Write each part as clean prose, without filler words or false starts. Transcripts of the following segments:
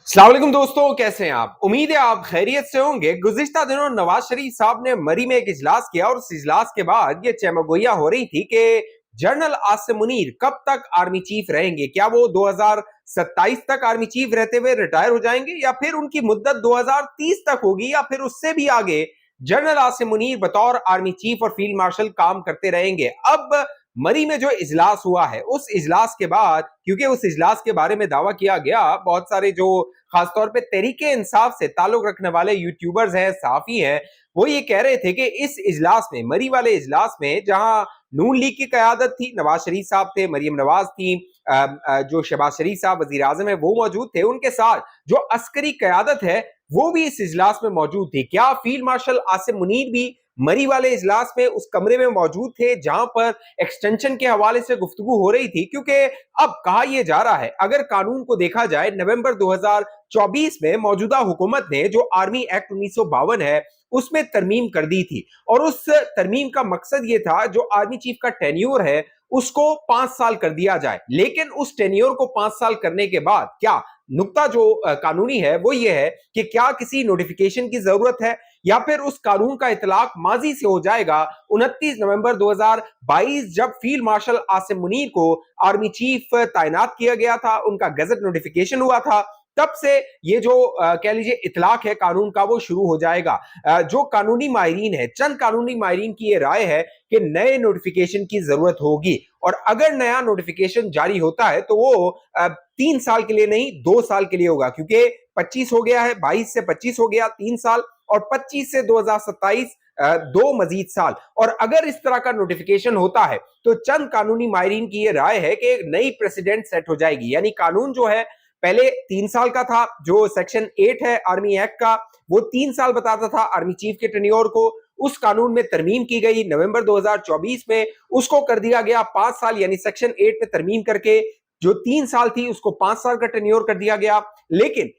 अस्सलाम वालेकुम दोस्तों, कैसे हैं आप? उम्मीद है आप खैरियत से होंगे। गुज़िश्ता दिनों नवाज शरीफ साहब ने मरी में एक इजलास किया और उस इजलास के बाद ये चहमगोइयां हो रही थी कि जनरल आसिम मुनीर कब तक आर्मी चीफ रहेंगे। क्या वो 2027 तक आर्मी चीफ रहते हुए रिटायर हो जाएंगे या फिर उनकी मुद्दत 2030 तक होगी या फिर उससे भी आगे जनरल आसिम मुनीर बतौर आर्मी चीफ और फील्ड मार्शल काम करते रहेंगे। अब मरी में जो इजलास हुआ है, उस इजलास के बाद, क्योंकि उस इजलास के बारे में दावा किया गया, बहुत सारे जो खासतौर पे तहरीके इंसाफ से ताल्लुक रखने वाले यूट्यूबर्स हैं, सहाफी हैं, वो ये कह रहे थे कि इस इजलास में, मरी वाले इजलास में, जहां नून लीग की कयादत थी, नवाज शरीफ साहब थे, मरियम नवाज थी, जो शहबाज शरीफ साहब वजीर आजम है वो मौजूद थे, उनके साथ जो अस्करी कयादत है वो भी इस इजलास में मौजूद थी। क्या फील्ड मार्शल आसिम मुनीर भी मरी वाले इजलास में उस कमरे में मौजूद थे जहां पर एक्सटेंशन के हवाले से गुफ्तगू हो रही थी? क्योंकि अब कहा यह जा रहा है, अगर कानून को देखा जाए, नवंबर 2024 में मौजूदा हुकूमत ने जो आर्मी एक्ट 1952 है उसमें तरमीम कर दी थी और उस तरमीम का मकसद यह था जो आर्मी चीफ का टेन्योर है उसको 5 साल कर दिया जाए। लेकिन उस टेन्योर को 5 साल करने के बाद क्या नुक्ता जो कानूनी है वो ये है कि क्या किसी नोटिफिकेशन की जरूरत है या फिर उस कानून का इतलाक माजी से हो जाएगा। 29 नवंबर 2022 जब फील्ड मार्शल आसिम मुनीर को आर्मी चीफ तैनात किया गया था, उनका गजट नोटिफिकेशन हुआ था, तब से ये जो कह लीजिए इतलाक है कानून का वो शुरू हो जाएगा। जो कानूनी माहिरीन है, चंद कानूनी माहिरीन की ये राय है कि नए नोटिफिकेशन की जरूरत होगी और अगर नया नोटिफिकेशन जारी होता है तो वो 3 साल के लिए नहीं 2 साल के लिए होगा, क्योंकि 25 हो गया है, 22 से 25 हो गया 3 साल और 25 से 2027 दो मजीद साल। और अगर इस तरह का नोटिफिकेशन होता है तो चंद कानूनी माहिरीन की यह राय है कि एक नई प्रेसिडेंट सेट हो जाएगी। यानी कानून जो है पहले 3 साल का था, जो सेक्शन 8 है आर्मी एक्ट का वो 3 साल बताता था आर्मी चीफ के टेन्योर को। उस कानून में तरमीम की गई नवंबर 2024 में, उसको कर दिया गया 5 साल, यानी सेक्शन 8 में तरमीम करके जो 3 साल थी उसको 5 साल का टेन्योर कर दिया गया। लेकिन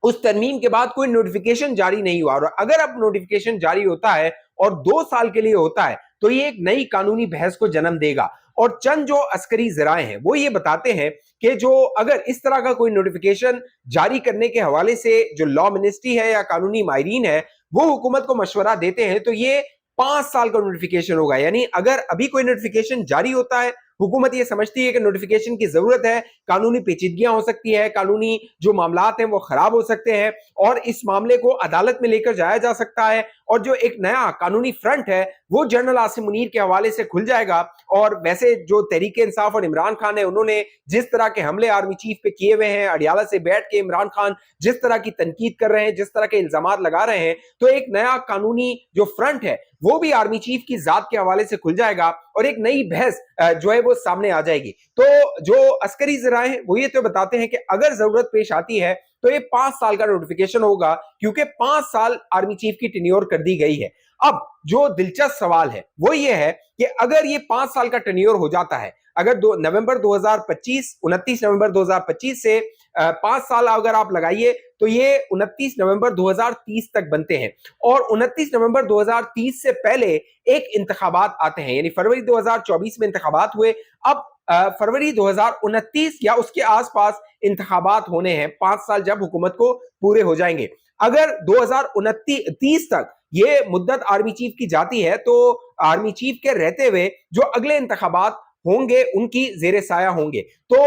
उस तरमीम के बाद कोई नोटिफिकेशन जारी नहीं हुआ और अगर अब नोटिफिकेशन जारी होता है और 2 साल के लिए होता है तो ये एक नई कानूनी बहस को जन्म देगा। और चंद जो अस्करी जराए हैं वो ये बताते हैं कि जो अगर इस तरह का कोई नोटिफिकेशन जारी करने के हवाले से जो लॉ मिनिस्ट्री है या कानूनी माहिरीन है वो हुकूमत को मशवरा देते हैं तो ये 5 साल का नोटिफिकेशन होगा। यानी अगर अभी कोई नोटिफिकेशन जारी होता है, हुकूमत ये समझती है कि नोटिफिकेशन की जरूरत है, कानूनी पेचीदगियां हो सकती है, कानूनी जो मामलात हैं वो खराब हो सकते हैं और इस मामले को अदालत में लेकर जाया जा सकता है और जो एक नया कानूनी फ्रंट है वो जनरल आसिम मुनीर के हवाले से खुल जाएगा। और वैसे जो तहरीक इंसाफ और इमरान खान है उन्होंने जिस तरह के हमले आर्मी चीफ पे किए हुए हैं, अडियाला से बैठ के इमरान खान जिस तरह की तनकीद कर रहे हैं, जिस तरह के इल्जामात लगा रहे हैं, तो एक नया कानूनी जो फ्रंट है वो भी आर्मी चीफ की जात के हवाले से खुल जाएगा और एक नई बहस जो है वो सामने आ जाएगी। तो जो अस्करी जराए हैं वो ये तो बताते हैं कि अगर जरूरत पेश आती है तो ये 5 साल का नोटिफिकेशन होगा, क्योंकि 5 साल आर्मी चीफ की टेन्योर कर दी गई है। अब जो दिलचस्प सवाल है वो ये है कि अगर ये 5 साल का टेन्योर हो जाता है, अगर नवंबर 2025, 29 नवंबर 2025 से 5 साल अगर आप लगाइए तो ये 29 नवंबर 2030 तक बनते हैं और 29 नवंबर 2030 से पहले एक इंतखाबात आते हैं, यानी फरवरी 2024 में इंतखाबात हुए। अब फरवरी 2029 या उसके आसपास इंतखाबात होने हैं, 5 साल जब हुकूमत को पूरे हो जाएंगे। अगर 2029 तक ये मुद्दत आर्मी चीफ की जाती है तो आर्मी चीफ के रहते हुए जो अगले इंतखाबात होंगे उनकी जेरे साया होंगे। तो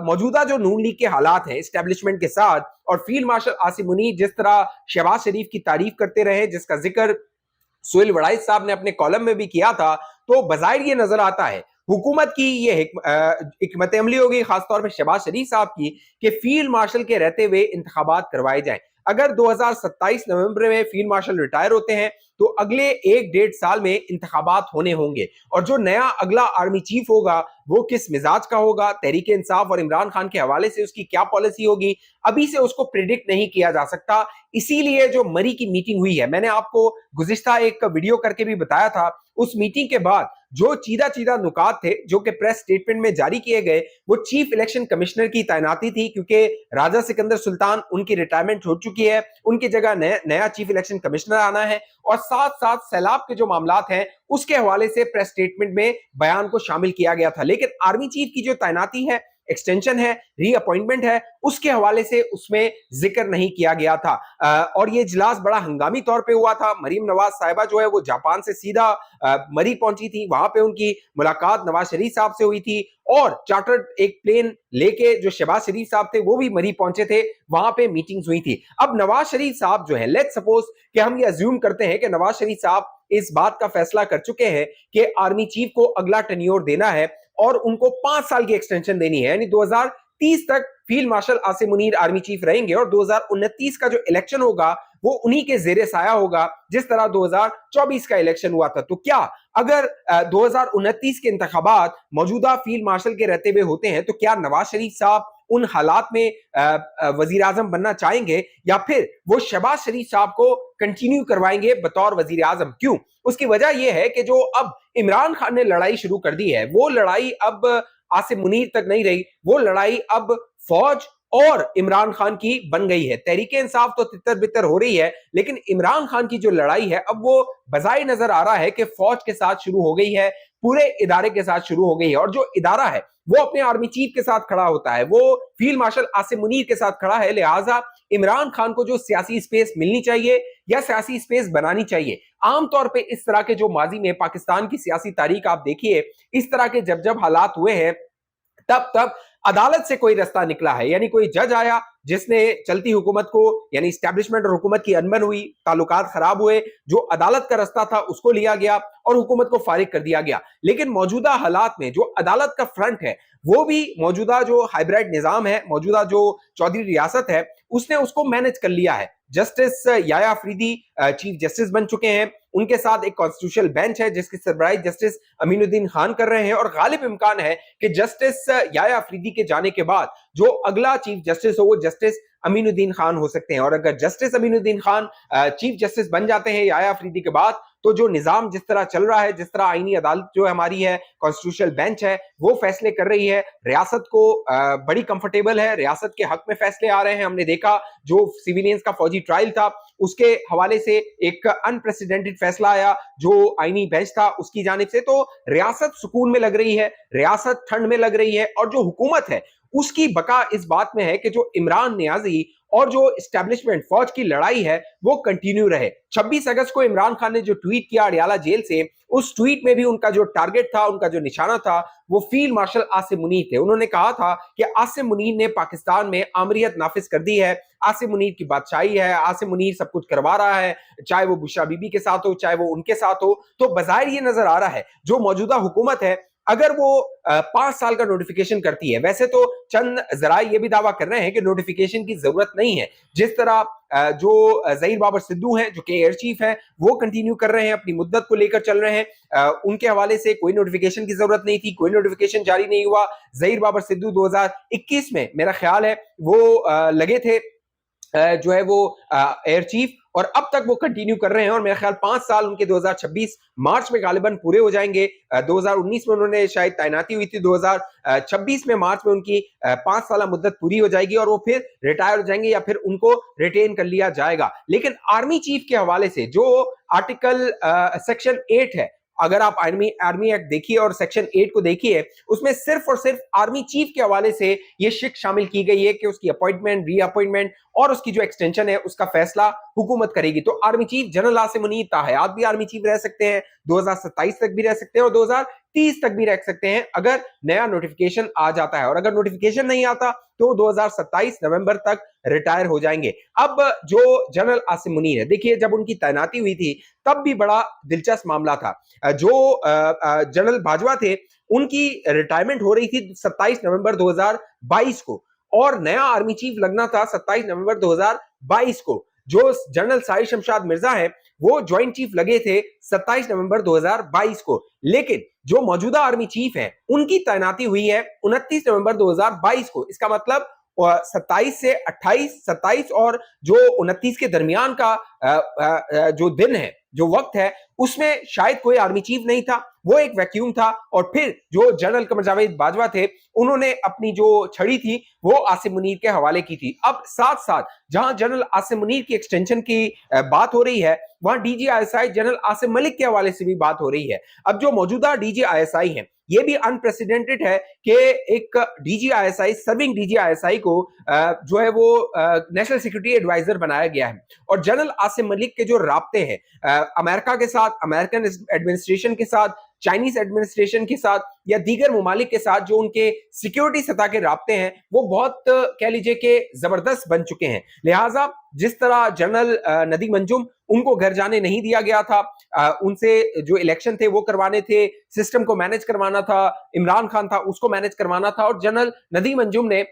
मौजूदा जो नून लीग के हालात हैं एस्टेब्लिशमेंट के साथ और फील्ड मार्शल आसिम मुनीर जिस तरह शहबाज शरीफ की तारीफ करते रहे, जिसका जिक्र सुहेल वड़ाइच साहब ने अपने कॉलम में भी किया था, तो बजाहिर ये नजर आता है हुकूमत की ये हिकमत अमली होगी, खासतौर पर शहबाज शरीफ साहब की, कि फील्ड मार्शल के रहते हुए इंतखाबात करवाए जाएं। अगर 2027 नवंबर में फील्ड मार्शल रिटायर होते हैं तो अगले 1-1.5 साल में इंतखाबात होने होंगे और जो नया अगला आर्मी चीफ होगा वो किस मिजाज का होगा, तहरीक इंसाफ और इमरान खान के हवाले से उसकी क्या पॉलिसी होगी, अभी से उसको प्रिडिक्ट नहीं किया जा सकता। इसीलिए जो मरी की मीटिंग हुई है, मैंने आपको गुज़िश्ता एक वीडियो करके भी बताया था, उस मीटिंग के बाद जो चीदा चीदा नुकात थे जो कि प्रेस स्टेटमेंट में जारी किए गए, वो चीफ इलेक्शन कमिश्नर की तैनाती थी, क्योंकि राजा सिकंदर सुल्तान उनकी रिटायरमेंट हो चुकी है, उनकी जगह नया चीफ इलेक्शन कमिश्नर आना है और साथ साथ सैलाब के जो मामलात हैं उसके हवाले से प्रेस स्टेटमेंट में बयान को शामिल किया गया था। लेकिन आर्मी चीफ की जो तैनाती है एक्सटेंशन है, री अपॉइंटमेंट है, उसके हवाले से उसमें जिक्र नहीं किया गया था। और ये इजलास बड़ा हंगामी तौर पे हुआ था। मरीम नवाज साहिबा जो है वो जापान से सीधा मरी पहुंची थी, वहां पे उनकी मुलाकात नवाज शरीफ साहब से हुई थी और चार्टर्ड एक प्लेन लेके जो शहबाज शरीफ साहब थे वो भी मरी पहुंचे थे, वहां पे मीटिंग्स हुई थी। अब नवाज शरीफ साहब जो है, लेट्स सपोज कि हम ये अज्यूम करते हैं कि नवाज शरीफ साहब इस बात का फैसला कर चुके हैं कि आर्मी चीफ को अगला टेन्योर देना है और उनको 5 साल की एक्सटेंशन देनी है, यानी 2030 तक field marshal Asim Munir army chief रहेंगे और 2029 का जो इलेक्शन होगा वो उन्हीं के जेरे साया होगा जिस तरह 2024 का इलेक्शन हुआ था। तो क्या अगर 2029 के इंतखाबात मौजूदा फील्ड मार्शल के रहते हुए होते हैं तो क्या नवाज शरीफ साहब उन हालात में वजीर आजम बनना चाहेंगे या फिर वो शहबाज शरीफ साहब को कंटिन्यू करवाएंगे बतौर वजीर आजम? क्यों? उसकी वजह यह है कि जो अब इमरान खान ने लड़ाई शुरू कर दी है वो लड़ाई अब आसिम मुनीर तक नहीं रही, वो लड़ाई अब फौज और इमरान खान की बन गई है। तहरीक इंसाफ तो तितर बितर हो रही है, लेकिन इमरान खान की जो लड़ाई है अब वो बजाय नजर आ रहा है कि फौज के साथ शुरू हो गई है, पूरे इदारे के साथ शुरू हो गई है। और जो इदारा है वो अपने आर्मी चीफ के साथ खड़ा होता है, वो फील्ड मार्शल आसिम मुनीर के साथ खड़ा है। लिहाजा इमरान खान को जो सियासी स्पेस मिलनी चाहिए या सियासी स्पेस बनानी चाहिए, आमतौर पे इस तरह के जो माजी में पाकिस्तान की सियासी तारीख आप देखिए, इस तरह के जब जब हालात हुए हैं तब तब अदालत से कोई रास्ता निकला है, यानी कोई जज आया जिसने चलती हुकूमत को, यानी इस्टेब्लिशमेंट और हुकूमत की अनबन हुई, ताल्लुकात खराब हुए, जो अदालत का रास्ता था उसको लिया गया और हुकूमत को फारिग कर दिया गया। लेकिन मौजूदा हालात में जो अदालत का फ्रंट है वो भी मौजूदा जो हाइब्रिड निजाम है, मौजूदा जो चौधरी रियासत है, उसने उसको मैनेज कर लिया है। जस्टिस याया अफरीदी चीफ जस्टिस बन चुके हैं, उनके साथ एक कॉन्स्टिट्यूशनल बेंच है जिसकी सरबराही जस्टिस अमीनुद्दीन खान कर रहे हैं और गालिब इम्कान है कि जस्टिस याया अफरीदी के जाने के बाद जो अगला चीफ जस्टिस हो वो जस्टिस अमीनुद्दीन खान हो सकते हैं। और अगर justice Aminuddin Khan chief justice बन जाते हैं याया अफरीदी के बाद, तो जो निजाम जिस तरह चल रहा है, जिस तरह आईनी अदालत जो हमारी है, कॉन्स्टिट्यूशनल बेंच है, वो फैसले कर रही है, रियासत को बड़ी कंफर्टेबल है, रियासत के हक में फैसले आ रहे हैं। हमने देखा जो सिविलियंस का फौजी ट्रायल था उसके हवाले से एक अनप्रेसिडेंटेड फैसला आया जो आईनी बेंच था उसकी जानिब से। तो रियासत सुकून में लग रही है, रियासत ठंड में लग रही है और जो हुकूमत है उसकी बका इस बात में है कि जो इमरान नियाजी और जो एस्टेब्लिशमेंट फौज की लड़ाई है वो कंटिन्यू रहे। 26 अगस्त को इमरान खान ने जो ट्वीट किया अडियाला जेल से, उस ट्वीट में भी उनका जो टारगेट था, उनका जो निशाना था वो फील्ड मार्शल आसिम मुनीर थे। उन्होंने कहा था कि आसिम मुनीर ने पाकिस्तान में आमरीत नाफिज कर दी है, आसिम मुनीर की बादशाही है, आसिम मुनीर सब कुछ करवा रहा है, चाहे वो बुशरा बीबी के साथ हो चाहे वो उनके साथ हो। तो बज़ाहिर ये नजर आ रहा है जो मौजूदा हुकूमत है अगर वो 5 साल का नोटिफिकेशन करती है, वैसे तो चंद जराए ये भी दावा कर रहे हैं कि नोटिफिकेशन की जरूरत नहीं है, जिस तरह जो ज़हीर बाबर सिद्धू हैं जो कि एयर चीफ है वो कंटिन्यू कर रहे हैं, अपनी मुद्दत को लेकर चल रहे हैं, उनके हवाले से कोई नोटिफिकेशन की जरूरत नहीं थी, कोई नोटिफिकेशन जारी नहीं हुआ। ज़हीर बाबर सिद्धू 2021 में मेरा ख्याल है वो लगे थे जो है वो एयर चीफ, और अब तक वो कंटिन्यू कर रहे हैं और मेरा ख्याल 5 साल उनके 2026 मार्च में गालिबन पूरे हो जाएंगे। 2019 में उन्होंने शायद तैनाती हुई थी, 2026 में मार्च में उनकी 5 साल मुद्दत पूरी हो जाएगी और वो फिर रिटायर हो जाएंगे या फिर उनको रिटेन कर लिया जाएगा। लेकिन आर्मी चीफ के हवाले से जो आर्टिकल सेक्शन 8 है, अगर आप आर्मी एक्ट देखिए और सेक्शन 8 को देखिए, उसमें सिर्फ और सिर्फ आर्मी चीफ के हवाले से ये शिक शामिल की गई है कि उसकी अपॉइंटमेंट, री अपॉइंटमेंट और उसकी जो एक्सटेंशन है उसका फैसला हुकूमत करेगी। तो army chief general Asim Munir ताहयात भी आर्मी चीफ रह सकते हैं, 2027 तक भी रह सकते हैं और 2030 तक भी रह सकते हैं अगर नया नोटिफिकेशन आ जाता है, और अगर नोटिफिकेशन नहीं आता तो 2027 नवंबर तक रिटायर हो जाएंगे। अब जो जनरल आसिम मुनीर है, देखिए जब उनकी तैनाती हुई थी तब भी बड़ा दिलचस्प मामला था। जो जनरल बाजवा थे उनकी रिटायरमेंट हो रही थी 27 नवंबर 2022 को और नया आर्मी चीफ लगना था 27 नवंबर 2022 को। जो जनरल साहिर शमशाद मिर्जा है वो ज्वाइंट चीफ लगे थे 27 नवंबर 2022 को, लेकिन जो मौजूदा आर्मी चीफ है उनकी तैनाती हुई है 29 नवंबर 2022 को। इसका मतलब 27 से 28, 27 और जो 29 के दरमियान का जो दिन है, जो वक्त है, उसमें शायद कोई आर्मी चीफ नहीं था। वो एक वैक्यूम था। और फिर जो जनरल कमर जावेद बाजवा थे, उन्होंने अपनी जो छड़ी थी वो आसिम मुनीर के हवाले की थी। अब साथ साथ जहां जनरल आसिम मुनीर की एक्सटेंशन की बात हो रही है, वहां डीजीआईएसआई जनरल आसिम मलिक के हवाले से भी बात हो रही है। अब जो मौजूदा डीजीआईएसआई है, ये भी अनप्रेसिडेंटेड है कि एक डीजीआईएसआई, सर्विंग डीजीआईएसआई को जो है वो नेशनल सिक्योरिटी एडवाइजर बनाया गया है। और जनरल आसिम मलिक के जो राब्ते हैं अमेरिका के साथ, अमेरिकन एडमिनिस्ट्रेशन के साथ, चाइनीज एडमिनिस्ट्रेशन के साथ या दीगर ममालिक के साथ जो उनके सिक्योरिटी सतह के राब्ते हैं, वो बहुत कह लीजिए कि जबरदस्त बन चुके हैं। लिहाजा जिस तरह जनरल नदीम अंजुम, उनको घर जाने नहीं दिया गया था, उनसे जो इलेक्शन थे वो करवाने थे, सिस्टम को मैनेज करवाना था, इमरान खान था उसको मैनेज करवाना था, और जनरल नदीम अंजुम ने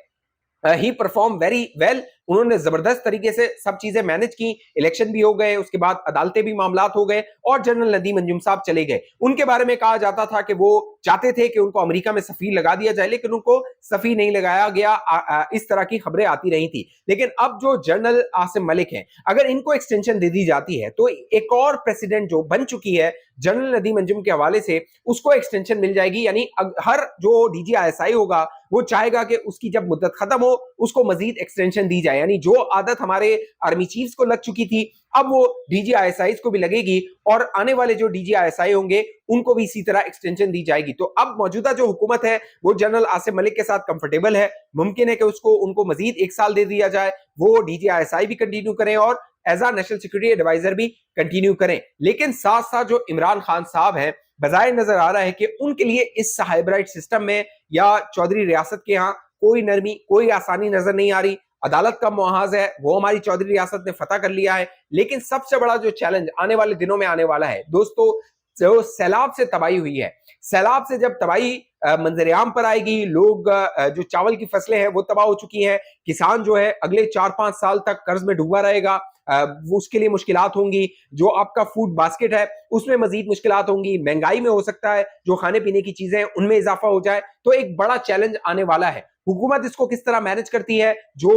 ही परफॉर्म वेरी वेल। उन्होंने जबरदस्त तरीके से सब चीजें मैनेज की, इलेक्शन भी हो गए, उसके बाद अदालतें भी मामलात हो गए, और जनरल नदीम अंजुम साहब चले गए। उनके बारे में कहा जाता था कि वो चाहते थे कि उनको अमेरिका में सफीर लगा दिया जाए, लेकिन उनको सफीर नहीं लगाया गया। इस तरह की खबरें आती रही थी। लेकिन अब जो जनरल आसिम मलिक हैं, अगर इनको एक्सटेंशन दे दी जाती है तो एक और प्रेसिडेंट जो बन चुकी है जनरल नदीम अंजुम के हवाले से, उसको एक्सटेंशन मिल जाएगी। यानी हर जो डीजीआईएसआई होगा वो चाहेगा कि उसकी जब मुद्दत खत्म हो उसको मजीद एक्सटेंशन दी जाए। यानी जो आदत हमारे आर्मी चीफ्स को लग चुकी थी, अब वो डीजीआईएसआई को भी लगेगी, और आने वाले जो डीजीआईएसआई होंगे उनको भी इसी तरह एक्सटेंशन दी जाएगी। तो अब मौजूदा जो हुकूमत है वो जनरल आसिम मलिक के साथ कंफर्टेबल है। मुमकिन है कि उनको मजीद 1 साल दे दिया जाए, वो डीजीआईएसआई भी कंटिन्यू करें और एज आ नेशनल सिक्योरिटी एडवाइजर भी कंटिन्यू करें। लेकिन साथ साथ जो इमरान खान साहब हैं, बजाय नजर आ रहा है कि उनके लिए इस हाइब्रिड सिस्टम में या चौधरी रियासत के यहाँ कोई नरमी, कोई आसानी नजर नहीं आ रही। अदालत का मुआहाज है वो हमारी चौधरी रियासत ने फतह कर लिया है। लेकिन सबसे बड़ा जो चैलेंज आने वाले दिनों में आने वाला है दोस्तों, जो सैलाब से तबाही हुई है, सैलाब से जब तबाही मंजरेआम पर आएगी, लोग जो चावल की फसलें हैं वो तबाह हो चुकी हैं, किसान जो है अगले 4-5 साल तक कर्ज में डूबा रहेगा, वो उसके लिए मुश्किलात होंगी। जो आपका फूड बास्केट है उसमें मजीद मुश्किलात होंगी, महंगाई में हो सकता है जो खाने पीने की चीजें हैं उनमें इजाफा हो जाए। तो एक बड़ा चैलेंज आने वाला है। हुकूमत इसको किस तरह मैनेज करती है, जो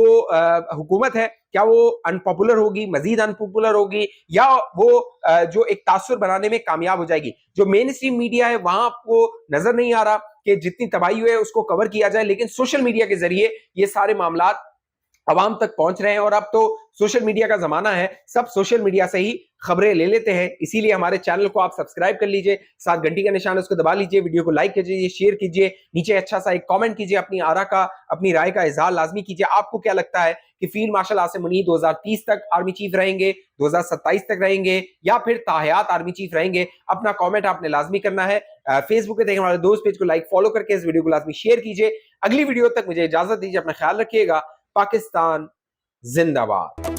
हुकूमत है क्या वो अनपॉपुलर होगी, मजीद अनपॉपुलर होगी, या वो जो एक तासुर बनाने में कामयाब हो जाएगी। जो मेन स्ट्रीम मीडिया है वहां आपको नजर नहीं आ रहा कि जितनी तबाही हुई है उसको कवर किया जाए, लेकिन सोशल मीडिया के जरिए ये सारे मामलात आवाम तक पहुंच रहे हैं। और अब तो सोशल मीडिया का जमाना है, सब सोशल मीडिया से ही खबरें ले लेते हैं। इसीलिए हमारे चैनल को आप सब्सक्राइब कर लीजिए, साथ घंटी का निशान उसको दबा लीजिए, वीडियो को लाइक कीजिए, शेयर कीजिए, नीचे अच्छा सा एक कमेंट कीजिए, अपनी आरा का, अपनी राय का इजहार लाजमी कीजिए। आपको क्या लगता है कि फील्ड मार्शल आसिम मुनीर 2030 तक आर्मी चीफ रहेंगे, 2027 तक रहेंगे, या फिर ताहयात आर्मी चीफ रहेंगे? अपना कमेंट आपने लाजमी करना है। फेसबुक पे देखने वाले दोस्त पेज को लाइक फॉलो करके इस वीडियो को लाजमी शेयर कीजिए। अगली वीडियो तक मुझे इजाजत दीजिए, अपना ख्याल रखिएगा। पाकिस्तान जिंदाबाद।